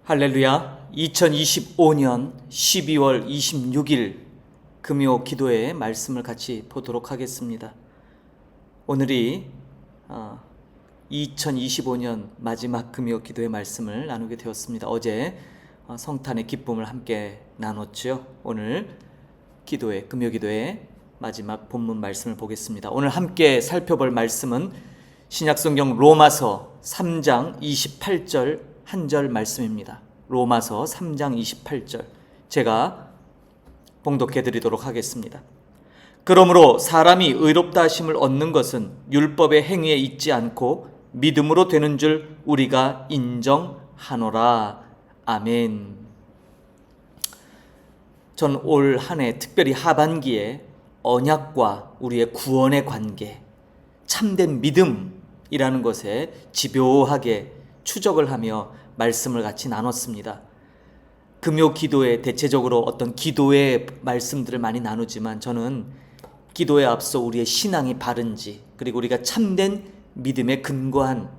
할렐루야. 2025년 12월 26일 금요 기도의 말씀을 같이 보도록 하겠습니다. 오늘이 2025년 마지막 금요 기도의 말씀을 나누게 되었습니다. 어제 성탄의 기쁨을 함께 나눴죠. 오늘 금요 기도의 마지막 본문 말씀을 보겠습니다. 오늘 함께 살펴볼 말씀은 신약성경 로마서 3장 28절 한 절 말씀입니다. 로마서 3장 28절 제가 봉독해 드리도록 하겠습니다. 그러므로 사람이 의롭다 하심을 얻는 것은 율법의 행위에 있지 않고 믿음으로 되는 줄 우리가 인정하노라. 아멘. 전 올 한 해 특별히 하반기에 언약과 우리의 구원의 관계, 참된 믿음이라는 것에 집요하게 추적을 하며 말씀을 같이 나눴습니다. 금요 기도에 대체적으로 어떤 기도의 말씀들을 많이 나누지만 저는 기도에 앞서 우리의 신앙이 바른지, 그리고 우리가 참된 믿음에 근거한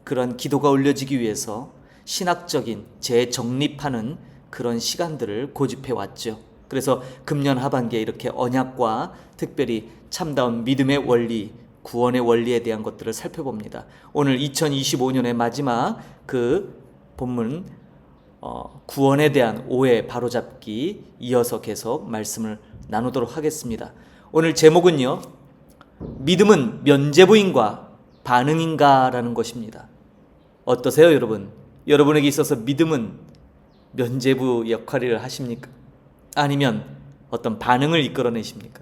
그런 기도가 올려지기 위해서 신학적인 재정립하는 그런 시간들을 고집해 왔죠. 그래서 금년 하반기에 이렇게 언약과 특별히 참다운 믿음의 원리, 구원의 원리에 대한 것들을 살펴봅니다. 오늘 2025년의 마지막 그 본문 구원에 대한 오해 바로잡기 이어서 계속 말씀을 나누도록 하겠습니다. 오늘 제목은요, 믿음은 면죄부인가 반응인가 라는 것입니다. 어떠세요, 여러분? 여러분에게 있어서 믿음은 면죄부 역할을 하십니까? 아니면 어떤 반응을 이끌어내십니까?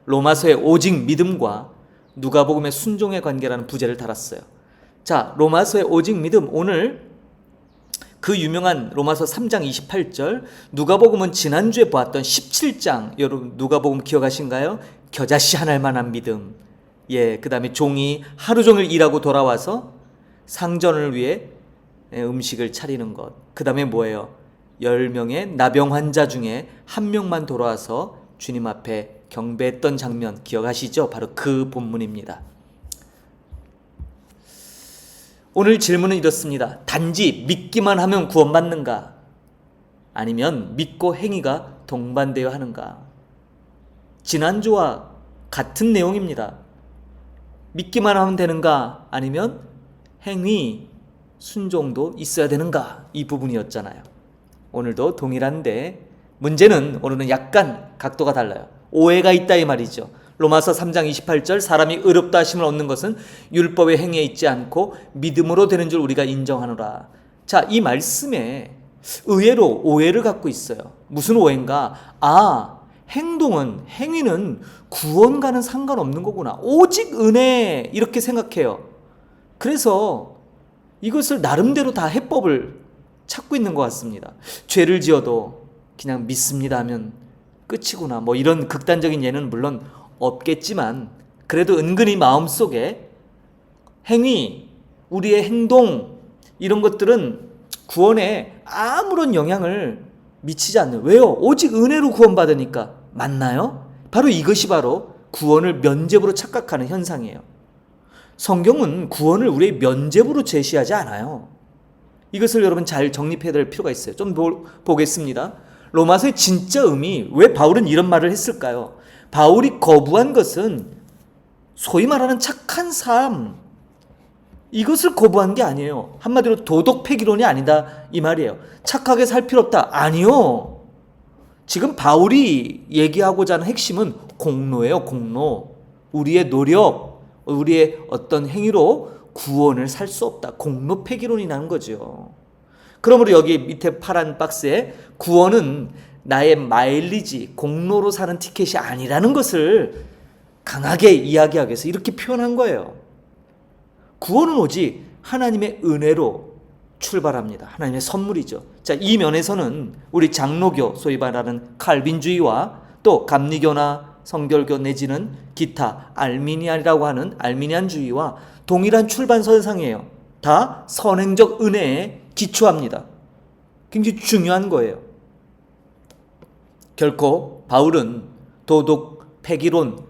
로마서의 오직 믿음과 누가복음의 순종의 관계라는 부제를 달았어요. 자, 로마서의 오직 믿음, 오늘 그 유명한 로마서 3장 28절, 누가복음은 지난주에 보았던 17장, 여러분 누가복음 기억하신가요? 겨자씨 한 알만한 믿음. 그 다음에 종이 하루 종일 일하고 돌아와서 상전을 위해 음식을 차리는 것. 그 다음에 뭐예요? 10명의 나병 환자 중에 한 명만 돌아와서 주님 앞에 경배했던 장면 기억하시죠? 바로 그 본문입니다. 오늘 질문은 이렇습니다. 단지 믿기만 하면 구원받는가? 아니면 믿고 행위가 동반되어 하는가? 지난주와 같은 내용입니다. 믿기만 하면 되는가? 아니면 행위, 순종도 있어야 되는가? 이 부분이었잖아요. 오늘도 동일한데 문제는 오늘은 약간 각도가 달라요. 오해가 있다 이 말이죠. 로마서 3장 28절 사람이 의롭다 하심을 얻는 것은 율법의 행위에 있지 않고 믿음으로 되는 줄 우리가 인정하노라. 자, 이 말씀에 의외로 오해를 갖고 있어요. 무슨 오해인가? 행위는 구원과는 상관없는 거구나. 오직 은혜, 이렇게 생각해요. 그래서 이것을 나름대로 다 해법을 찾고 있는 것 같습니다. 죄를 지어도 그냥 믿습니다 하면 끝이구나. 뭐 이런 극단적인 예는 물론 없겠지만 그래도 은근히 마음속에 행위, 우리의 행동 이런 것들은 구원에 아무런 영향을 미치지 않는. 왜요? 오직 은혜로 구원받으니까. 맞나요? 바로 이것이 바로 구원을 면죄부로 착각하는 현상이에요. 성경은 구원을 우리의 면죄부로 제시하지 않아요. 이것을 여러분 잘 정립해야 될 필요가 있어요. 좀 보겠습니다. 로마서의 진짜 의미, 왜 바울은 이런 말을 했을까요? 바울이 거부한 것은 소위 말하는 착한 삶, 이것을 거부한 게 아니에요. 한마디로 도덕 폐기론이 아니다 이 말이에요. 착하게 살 필요 없다. 아니요. 지금 바울이 얘기하고자 하는 핵심은 공로예요. 공로. 우리의 노력, 우리의 어떤 행위로 구원을 살 수 없다. 공로 폐기론이 나는 거죠. 그러므로 여기 밑에 파란 박스에 구원은 나의 마일리지, 공로로 사는 티켓이 아니라는 것을 강하게 이야기하기 위해서 이렇게 표현한 거예요. 구원은 오직 하나님의 은혜로 출발합니다. 하나님의 선물이죠. 자, 이 면에서는 우리 장로교, 소위 말하는 칼빈주의와 또 감리교나 성결교 내지는 기타 알미니안이라고 하는 알미니안주의와 동일한 출발선상이에요. 다 선행적 은혜에 기초합니다. 굉장히 중요한 거예요. 결코 바울은 도덕 폐기론,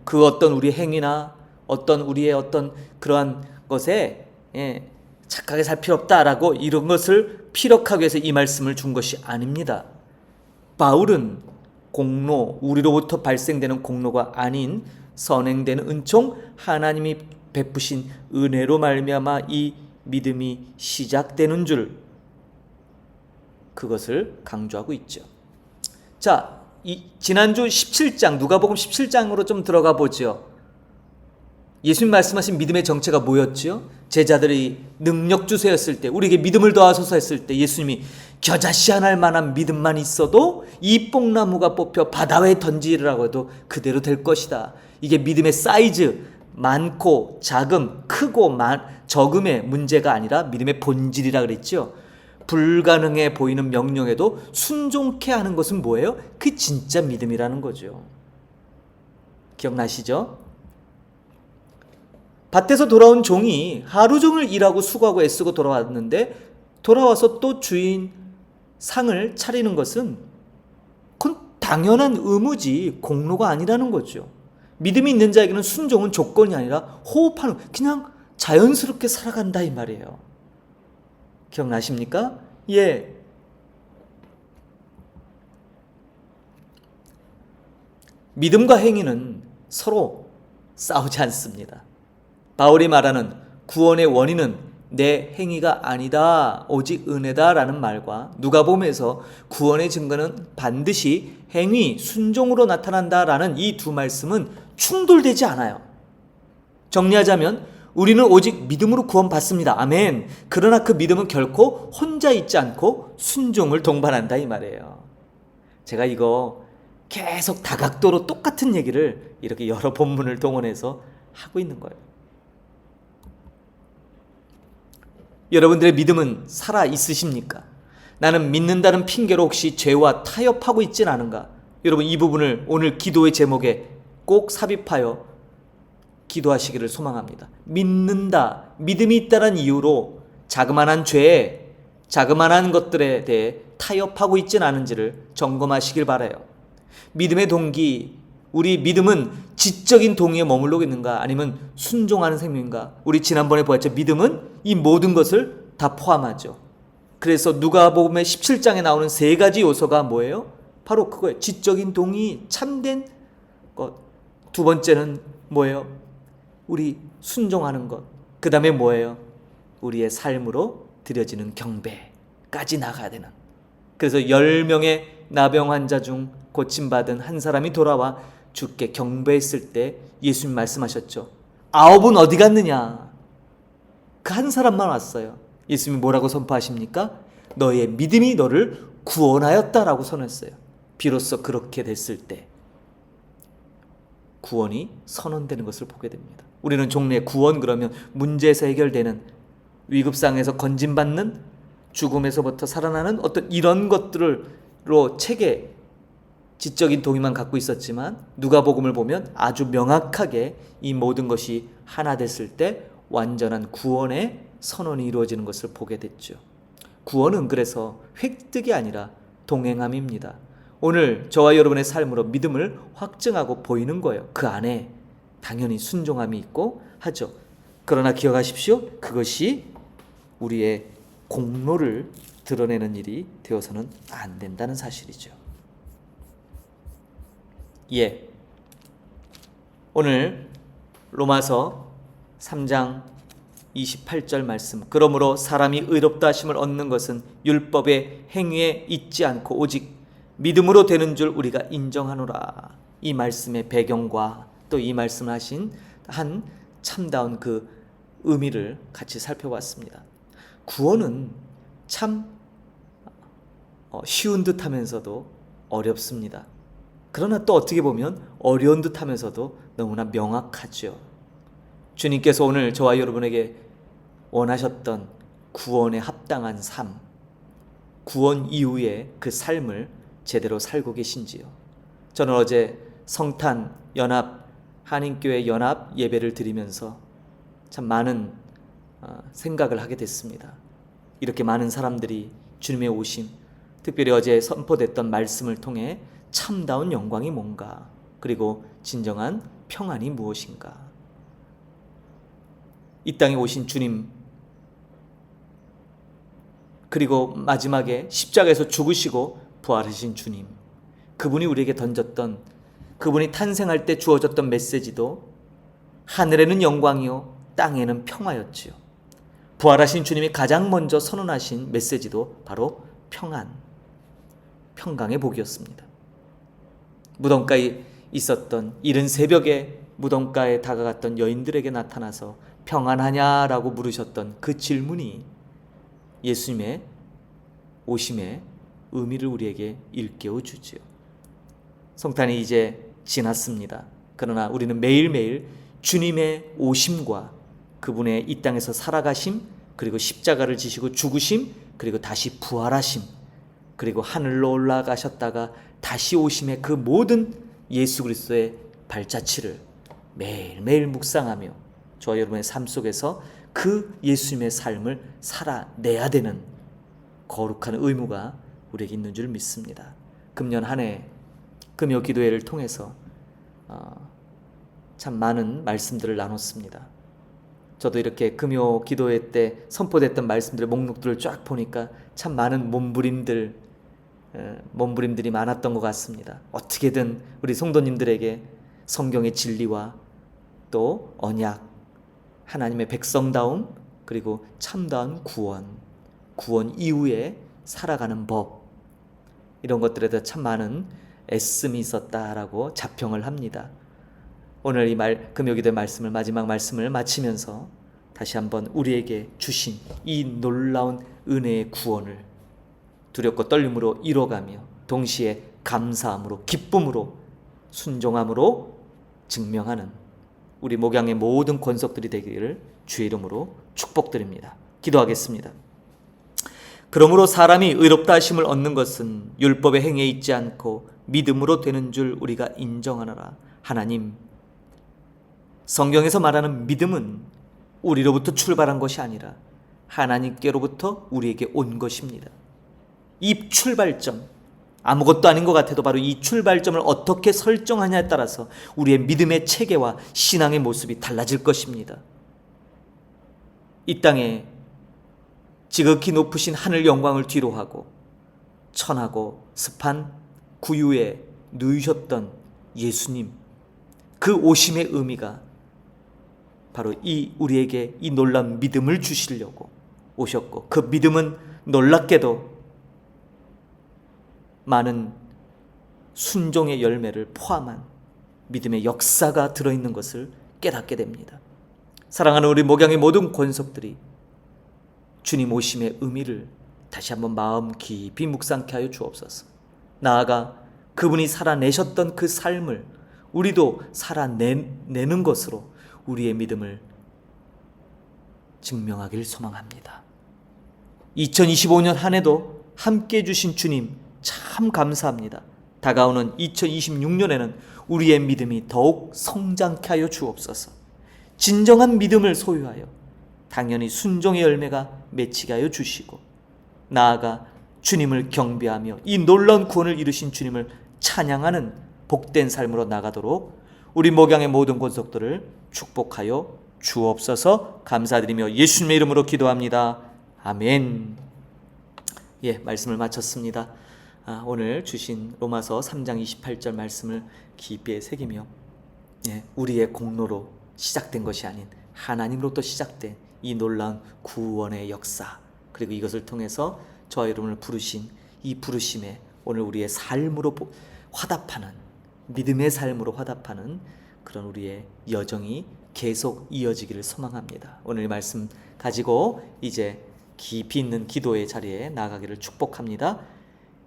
그 어떤 우리 행위나 어떤 우리의 어떤 그러한 것에 착하게 살 필요 없다라고 이런 것을 피력하기 위해서 이 말씀을 준 것이 아닙니다. 바울은 공로, 우리로부터 발생되는 공로가 아닌 선행되는 은총, 하나님이 베푸신 은혜로 말미암아 이 믿음이 시작되는 줄, 그것을 강조하고 있죠. 자, 지난주 17장, 누가복음 17장으로 좀 들어가 보죠. 예수님 말씀하신 믿음의 정체가 뭐였죠? 제자들이 능력 주세였을 때, 우리에게 믿음을 더하소서 했을 때 예수님이 겨자씨 하나 할 만한 믿음만 있어도 이 뽕나무가 뽑혀 바다에 던지라고 해도 그대로 될 것이다. 이게 믿음의 사이즈, 많고 작음, 크고 적음의 문제가 아니라 믿음의 본질이라 그랬죠. 불가능해 보이는 명령에도 순종케 하는 것은 뭐예요? 그 진짜 믿음이라는 거죠. 기억나시죠? 밭에서 돌아온 종이 하루 종일 일하고 수고하고 애쓰고 돌아왔는데 돌아와서 또 주인 상을 차리는 것은 그건 당연한 의무지 공로가 아니라는 거죠. 믿음이 있는 자에게는 순종은 조건이 아니라 호흡하는, 그냥 자연스럽게 살아간다 이 말이에요. 기억나십니까? 예. 믿음과 행위는 서로 싸우지 않습니다. 바울이 말하는 구원의 원인은 내 행위가 아니다, 오직 은혜다라는 말과 누가복음에서 구원의 증거는 반드시 행위, 순종으로 나타난다라는 이 두 말씀은 충돌되지 않아요. 정리하자면 우리는 오직 믿음으로 구원받습니다. 아멘. 그러나 그 믿음은 결코 혼자 있지 않고 순종을 동반한다 이 말이에요. 제가 이거 계속 다각도로 똑같은 얘기를 이렇게 여러 본문을 동원해서 하고 있는 거예요. 여러분들의 믿음은 살아 있으십니까? 나는 믿는다는 핑계로 혹시 죄와 타협하고 있진 않은가? 여러분, 이 부분을 오늘 기도의 제목에 꼭 삽입하여 기도하시기를 소망합니다. 믿는다, 믿음이 있다는 이유로 자그마한 죄에, 자그마한 것들에 대해 타협하고 있진 않은지를 점검하시길 바라요. 믿음의 동기, 우리 믿음은 지적인 동의에 머물러 있는가, 아니면 순종하는 생명인가? 우리 지난번에 보았죠. 믿음은 이 모든 것을 다 포함하죠. 그래서 누가복음의 17장에 나오는 세 가지 요소가 뭐예요? 바로 그거예요. 지적인 동의, 참된 것. 두 번째는 뭐예요? 우리 순종하는 것. 그 다음에 뭐예요? 우리의 삶으로 드려지는 경배까지 나가야 되는. 그래서 10명의 나병 환자 중 고침받은 한 사람이 돌아와 주께 경배했을 때 예수님 말씀하셨죠. 9은 어디 갔느냐? 그 한 사람만 왔어요. 예수님이 뭐라고 선포하십니까? 너의 믿음이 너를 구원하였다라고 선언했어요. 비로소 그렇게 됐을 때 구원이 선언되는 것을 보게 됩니다. 우리는 종래에 구원 그러면 문제에서 해결되는, 위급상에서 건진받는, 죽음에서부터 살아나는 어떤 이런 것들로 책에 지적인 동의만 갖고 있었지만 누가복음을 보면 아주 명확하게 이 모든 것이 하나 됐을 때 완전한 구원의 선언이 이루어지는 것을 보게 됐죠. 구원은 그래서 획득이 아니라 동행함입니다. 오늘 저와 여러분의 삶으로 믿음을 확증하고 보이는 거예요. 그 안에 당연히 순종함이 있고 하죠. 그러나 기억하십시오. 그것이 우리의 공로를 드러내는 일이 되어서는 안 된다는 사실이죠. 예. 오늘 로마서 3장 28절 말씀. 그러므로 사람이 의롭다 하심을 얻는 것은 율법의 행위에 있지 않고 오직 믿음으로 되는 줄 우리가 인정하노라. 이 말씀의 배경과 또 이 말씀을 하신 한 참다운 그 의미를 같이 살펴봤습니다. 구원은 참 쉬운 듯 하면서도 어렵습니다. 그러나 또 어떻게 보면 어려운 듯 하면서도 너무나 명확하죠. 주님께서 오늘 저와 여러분에게 원하셨던 구원에 합당한 삶, 구원 이후의 그 삶을 제대로 살고 계신지요? 저는 어제 성탄 연합, 한인교회 연합 예배를 드리면서 참 많은 생각을 하게 됐습니다. 이렇게 많은 사람들이 주님의 오심, 특별히 어제 선포됐던 말씀을 통해 참다운 영광이 뭔가, 그리고 진정한 평안이 무엇인가. 이 땅에 오신 주님, 그리고 마지막에 십자가에서 죽으시고 부활하신 주님, 그분이 우리에게 던졌던, 그분이 탄생할 때 주어졌던 메시지도 하늘에는 영광이요 땅에는 평화였지요. 부활하신 주님이 가장 먼저 선언하신 메시지도 바로 평안, 평강의 복이었습니다. 무덤가에 있었던 이른 새벽에 무덤가에 다가갔던 여인들에게 나타나서 평안하냐라고 물으셨던 그 질문이 예수님의 오심의 의미를 우리에게 일깨워 주지요. 성탄이 이제 지났습니다. 그러나 우리는 매일매일 주님의 오심과 그분의 이 땅에서 살아가심, 그리고 십자가를 지시고 죽으심, 그리고 다시 부활하심, 그리고 하늘로 올라가셨다가 다시 오심의 그 모든 예수 그리스도의 발자취를 매일매일 묵상하며 저와 여러분의 삶 속에서 그 예수님의 삶을 살아내야 되는 거룩한 의무가 우리에게 있는 줄 믿습니다. 금년 한 해 금요 기도회를 통해서 참 많은 말씀들을 나눴습니다. 저도 이렇게 금요 기도회 때 선포됐던 말씀들의 목록들을 쫙 보니까 참 많은 몸부림들이 많았던 것 같습니다. 어떻게든 우리 성도님들에게 성경의 진리와 또 언약, 하나님의 백성다움, 그리고 참다운 구원 이후에 살아가는 법, 이런 것들에 대해 참 많은 애씀이 있었다라고 자평을 합니다. 오늘 이 금요기도의 말씀을, 마지막 말씀을 마치면서 다시 한번 우리에게 주신 이 놀라운 은혜의 구원을 두렵고 떨림으로 이뤄가며 동시에 감사함으로, 기쁨으로, 순종함으로 증명하는 우리 목양의 모든 권속들이 되기를 주의 이름으로 축복드립니다. 기도하겠습니다. 그러므로 사람이 의롭다 하심을 얻는 것은 율법의 행위에 있지 않고 믿음으로 되는 줄 우리가 인정하노라. 하나님, 성경에서 말하는 믿음은 우리로부터 출발한 것이 아니라 하나님께로부터 우리에게 온 것입니다. 이 출발점, 아무것도 아닌 것 같아도 바로 이 출발점을 어떻게 설정하냐에 따라서 우리의 믿음의 체계와 신앙의 모습이 달라질 것입니다. 이 땅에 지극히 높으신 하늘 영광을 뒤로하고 천하고 습한 구유에 누이셨던 예수님, 그 오심의 의미가 바로 우리에게 이 놀라운 믿음을 주시려고 오셨고, 그 믿음은 놀랍게도 많은 순종의 열매를 포함한 믿음의 역사가 들어있는 것을 깨닫게 됩니다. 사랑하는 우리 목양의 모든 권속들이 주님 오심의 의미를 다시 한번 마음 깊이 묵상케 하여 주옵소서. 나아가 그분이 살아내셨던 그 삶을 우리도 살아내는 것으로 우리의 믿음을 증명하길 소망합니다. 2025년 한 해도 함께해 주신 주님 참 감사합니다. 다가오는 2026년에는 우리의 믿음이 더욱 성장케 하여 주옵소서. 진정한 믿음을 소유하여 당연히 순종의 열매가 맺히게 하여 주시고, 나아가 주님을 경배하며 이 놀라운 구원을 이루신 주님을 찬양하는 복된 삶으로 나가도록 우리 목양의 모든 권속들을 축복하여 주옵소서. 감사드리며 예수님의 이름으로 기도합니다. 아멘. 말씀을 마쳤습니다. 오늘 주신 로마서 3장 28절 말씀을 깊이 새기며 우리의 공로로 시작된 것이 아닌 하나님으로부터 시작된 이 놀라운 구원의 역사, 그리고 이것을 통해서 저와 여러분을 부르신 이 부르심에 오늘 우리의 삶으로 화답하는, 믿음의 삶으로 화답하는 그런 우리의 여정이 계속 이어지기를 소망합니다. 오늘 이 말씀 가지고 이제 깊이 있는 기도의 자리에 나가기를 축복합니다.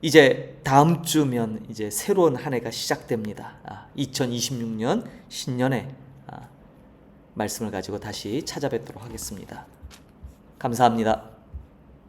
이제 다음 주면 이제 새로운 한 해가 시작됩니다. 2026년 신년에 말씀을 가지고 다시 찾아뵙도록 하겠습니다. 감사합니다.